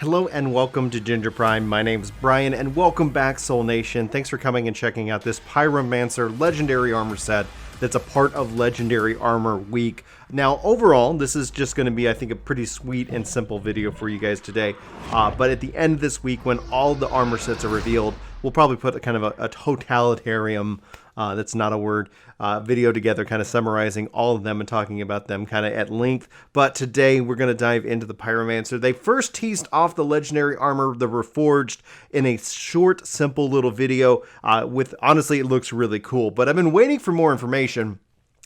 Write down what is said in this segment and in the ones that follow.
Hello and welcome to Ginger Prime. My name is Brian and welcome back Soul Nation. Thanks for coming and checking out this Pyromancer Legendary Armor set that's a part of Legendary Armor Week. Now overall, this is just going to be, I think, a pretty sweet and simple video for you guys today. But at the end of this week, when all the armor sets are revealed, we'll probably put a kind of a totalitarian, that's not a word, video together kind of summarizing all of them and talking about them kind of at length. But today we're going to dive into the Pyromancer. They first teased off the legendary armor, the Reforged, in a short, simple little video with, honestly, it looks really cool. But I've been waiting for more information.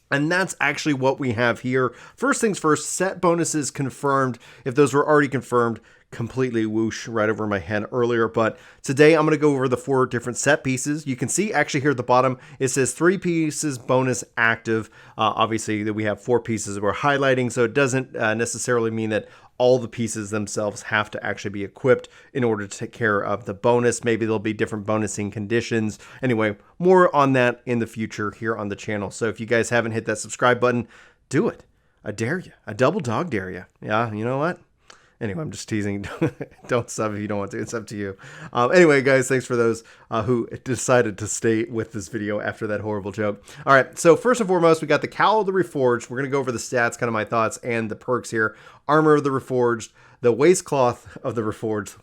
And that's actually what we have here. First things first, set bonuses confirmed. If those were already confirmed, completely whoosh right over my head earlier. But today I'm going to go over the 4 different set pieces. You can see actually here at the bottom, it says 3 pieces bonus active. Obviously that we have 4 pieces we're highlighting, so it doesn't necessarily mean that all the pieces themselves have to actually be equipped in order to take care of the bonus. Maybe there'll be different bonusing conditions. Anyway, more on that in the future here on the channel. So if you guys haven't hit that subscribe button, do it. I dare you. I double dog dare you. Yeah, you know what? Anyway, I'm just teasing. Don't sub if you don't want to. It's up to you. Anyway, guys, thanks for those who decided to stay with this video after that horrible joke. All right, so first and foremost, we got the Cowl of the Reforged. We're going to go over the stats, kind of my thoughts, and the perks here. Armor of the Reforged, the Waistcloth of the Reforged,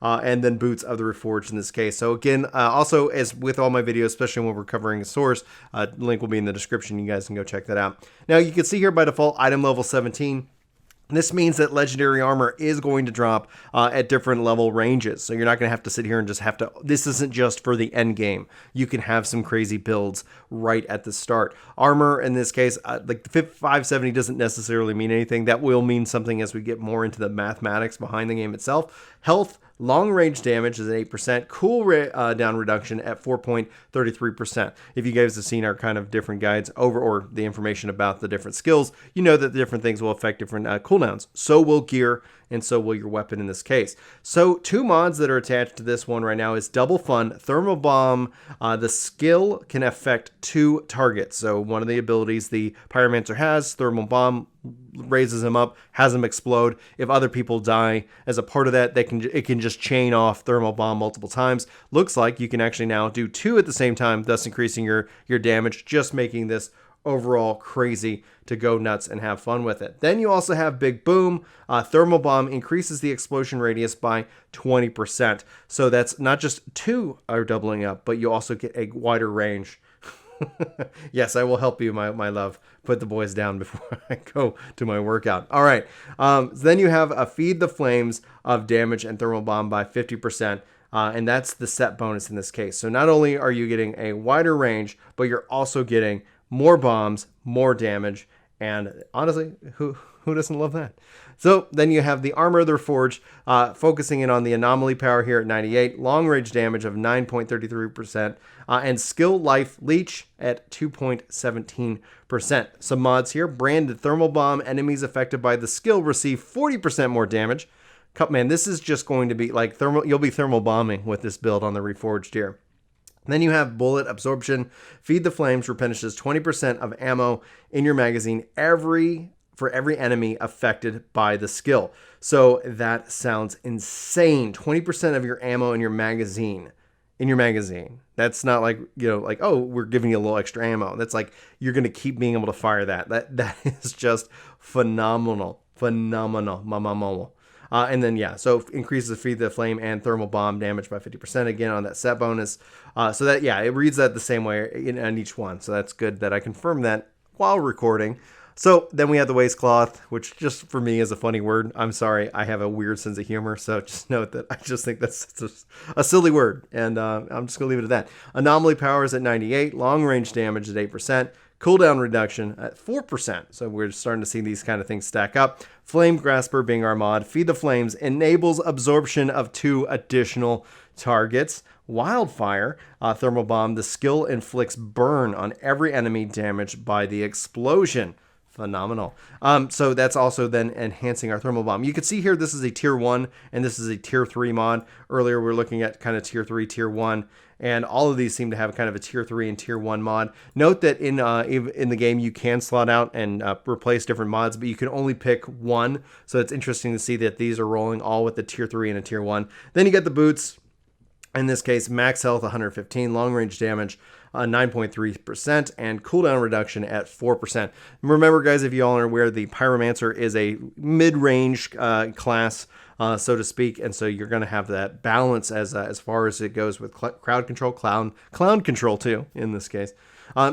and then Boots of the Reforged in this case. So again, also as with all my videos, especially when we're covering a source, link will be in the description. You guys can go check that out. Now, you can see here by default, item level 17. This means that legendary armor is going to drop at different level ranges. So you're not going to have to sit here and just have to, this isn't just for the end game. You can have some crazy builds right at the start. Armor in this case, like the 570 doesn't necessarily mean anything. That will mean something as we get more into the mathematics behind the game itself. Health, long range damage is at 8%, cool down reduction at 4.33%. If you guys have seen our kind of different guides over, or the information about the different skills, you know that the different things will affect different cooldowns. So will gear, and so will your weapon in this case. So 2 mods that are attached to this one right now is Double Fun, Thermal Bomb. The skill can affect 2 targets. So one of the abilities the Pyromancer has, Thermal Bomb, raises him up, has him explode. If other people die as a part of that, it can just chain off Thermal Bomb multiple times. Looks like you can actually now do 2 at the same time, thus increasing your damage, just making this overall crazy to go nuts and have fun with it. Then you also have Big Boom. Thermal Bomb increases the explosion radius by 20%. So that's not just 2 are doubling up, but you also get a wider range. Yes, I will help you, my love. Put the boys down before I go to my workout. All right. Then you have a Feed the Flames of damage and Thermal Bomb by 50%. And that's the set bonus in this case. So not only are you getting a wider range, but you're also getting more bombs, more damage. And honestly, who doesn't love that? So then you have the Armor of the Reforged, focusing in on the anomaly power here at 98, long range damage of 9.33%, and skill life leech at 2.17%. Some mods here: branded Thermal Bomb, enemies affected by the skill receive 40% more damage. Man, this is just going to be like you'll be thermal bombing with this build on the Reforged here. Then you have Bullet Absorption. Feed the Flames replenishes 20% of ammo in your magazine for every enemy affected by the skill. So that sounds insane. 20% of your ammo in your magazine. That's not like, like, oh, we're giving you a little extra ammo. That's like, you're going to keep being able to fire that. That is just phenomenal. And then, yeah, so increases Feed the Flame and Thermal Bomb damage by 50% again on that set bonus. So that, yeah, it reads that the same way in each one. So that's good that I confirmed that while recording. So then we have the Waistcloth, which just for me is a funny word. I'm sorry, I have a weird sense of humor. So just note that I just think that's a silly word. And I'm just going to leave it at that. Anomaly power is at 98, long range damage at 8%. Cooldown reduction at 4%. So we're starting to see these kind of things stack up. Flame Grasper being our mod. Feed the Flames enables absorption of 2 additional targets. Wildfire, Thermal Bomb, the skill inflicts burn on every enemy damaged by the explosion. Phenomenal. So that's also then enhancing our thermal bomb. You can see here this is a tier 1 and this is a tier 3 mod. Earlier we were looking at kind of tier 3, tier 1, and all of these seem to have kind of a tier 3 and tier 1 mod. Note that in the game you can slot out and replace different mods, but you can only pick one. So it's interesting to see that these are rolling all with the tier 3 and a tier 1. Then you get the boots. In this case, max health 115, long range damage 9.3%, and cooldown reduction at 4%. Remember, guys, if you all are aware, the Pyromancer is a mid-range class, so to speak, and so you're going to have that balance as far as it goes with crowd control, clown control too, in this case.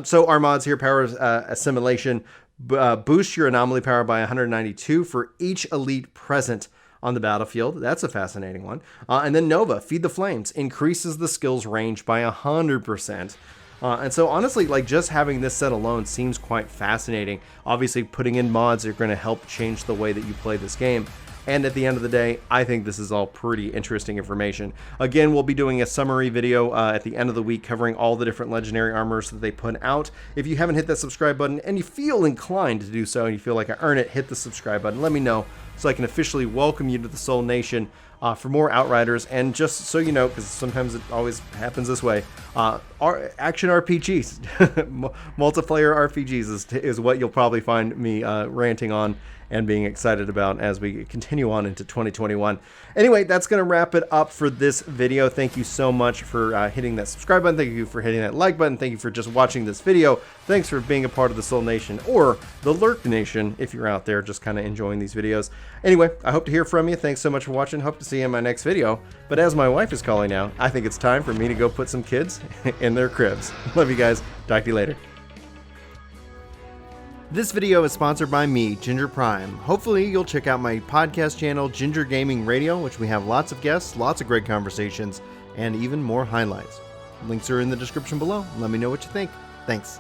So our mods here, Power Assimilation, boost your anomaly power by 192 for each elite present on the battlefield. That's a fascinating one. And then Nova, Feed the Flames, increases the skill's range by 100%. And so honestly, like just having this set alone seems quite fascinating. Obviously, putting in mods are going to help change the way that you play this game. And at the end of the day, I think this is all pretty interesting information. Again, we'll be doing a summary video at the end of the week covering all the different legendary armors that they put out. If you haven't hit that subscribe button and you feel inclined to do so and you feel like I earn it, hit the subscribe button. Let me know so I can officially welcome you to the Soul Nation for more Outriders. And just so you know, because sometimes it always happens this way, action RPGs, multiplayer RPGs is what you'll probably find me ranting on and being excited about as we continue on into 2021. Anyway, that's going to wrap it up for this video. Thank you so much for hitting that subscribe button. Thank you for hitting that like button. Thank you for just watching this video. Thanks for being a part of the Soul Nation, or the Lurk Nation if you're out there just kind of enjoying these videos. Anyway, I hope to hear from you. Thanks so much for watching. Hope to see you in my next video. But as my wife is calling now, I think it's time for me to go put some kids in their cribs. Love you guys. Talk to you later. This video is sponsored by me, Ginger Prime. Hopefully you'll check out my podcast channel, Ginger Gaming Radio, which we have lots of guests, lots of great conversations, and even more highlights. Links are in the description below. Let me know what you think. Thanks.